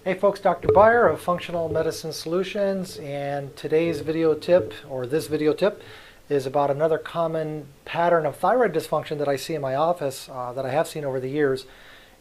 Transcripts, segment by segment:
Hey folks, Dr. Beyer of Functional Medicine Solutions, and today's video tip, or this video tip, is about another common pattern of thyroid dysfunction that I see in my office, that I have seen over the years,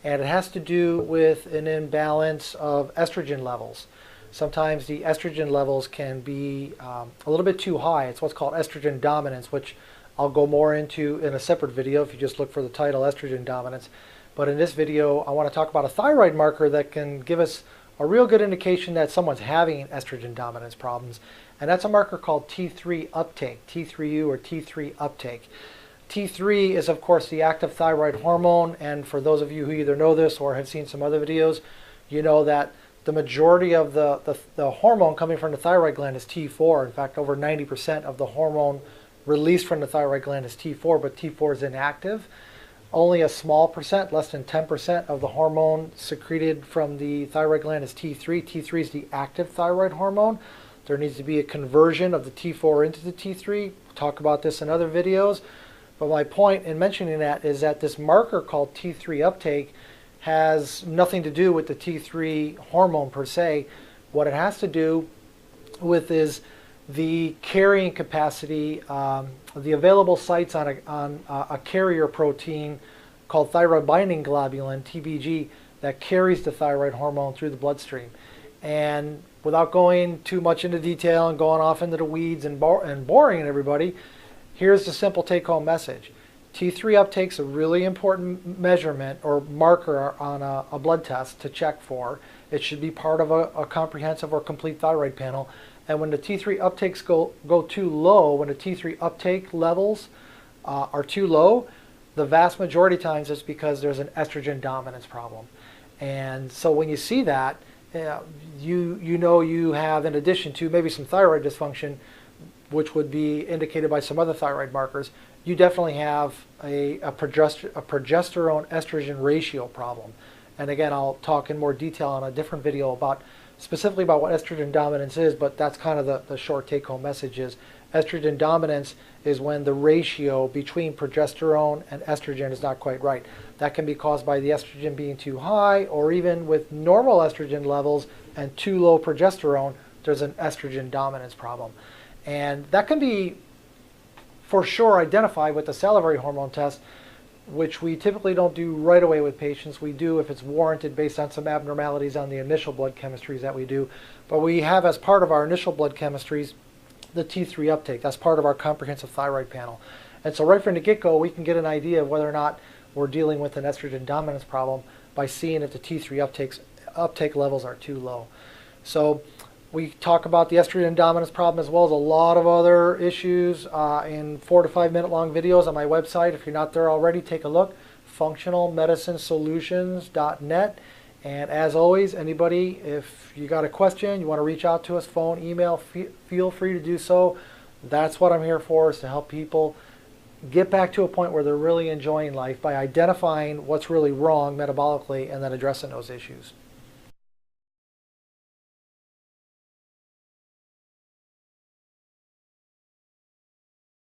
and it has to do with an imbalance of estrogen levels. Sometimes the estrogen levels can be a little bit too high. It's what's called estrogen dominance, which I'll go more into in a separate video if you just look for the title, Estrogen Dominance. But in this video, I want to talk about a thyroid marker that can give us a real good indication that someone's having estrogen dominance problems. And that's a marker called T3 uptake, T3U or T3 uptake. T3 is, of course, the active thyroid hormone. And for those of you who either know this or have seen some other videos, you know that the majority of the hormone coming from the thyroid gland is T4. In fact, over 90% of the hormone released from the thyroid gland is T4, but T4 is inactive. Only a small percent, less than 10% of the hormone secreted from the thyroid gland is T3. T3 is the active thyroid hormone. There needs to be a conversion of the T4 into the T3. We'll talk about this in other videos. But my point in mentioning that is that this marker called T3 uptake has nothing to do with the T3 hormone per se. What it has to do with is the carrying capacity, the available sites on a carrier protein called thyroid binding globulin, TBG, that carries the thyroid hormone through the bloodstream. And without going too much into detail and going off into the weeds and boring everybody, here's the simple take-home message. T3 uptake is a really important measurement or marker on a blood test to check for. It should be part of a comprehensive or complete thyroid panel. And when the T3 uptakes go too low, when the T3 uptake levels are too low, the vast majority of times it's because there's an estrogen dominance problem. And so when you see that, you know you have, in addition to maybe some thyroid dysfunction, which would be indicated by some other thyroid markers, you definitely have a progesterone estrogen ratio problem. And again, I'll talk in more detail on a different video about specifically about what estrogen dominance is, but that's kind of the short take-home message is estrogen dominance is when the ratio between progesterone and estrogen is not quite right. That can be caused by the estrogen being too high, or even with normal estrogen levels and too low progesterone, there's an estrogen dominance problem. And that can be for sure identified with the salivary hormone test, which we typically don't do right away with patients. We do if it's warranted based on some abnormalities on the initial blood chemistries that we do. But we have, as part of our initial blood chemistries, the T3 uptake. That's part of our comprehensive thyroid panel. And so right from the get-go, we can get an idea of whether or not we're dealing with an estrogen dominance problem by seeing if the T3 uptake levels are too low. So we talk about the estrogen dominance problem as well as a lot of other issues in 4 to 5 minute long videos on my website. If you're not there already, take a look, functionalmedicinesolutions.net. And as always, anybody, if you got a question, you want to reach out to us, phone, email, feel free to do so. That's what I'm here for, is to help people get back to a point where they're really enjoying life by identifying what's really wrong metabolically and then addressing those issues.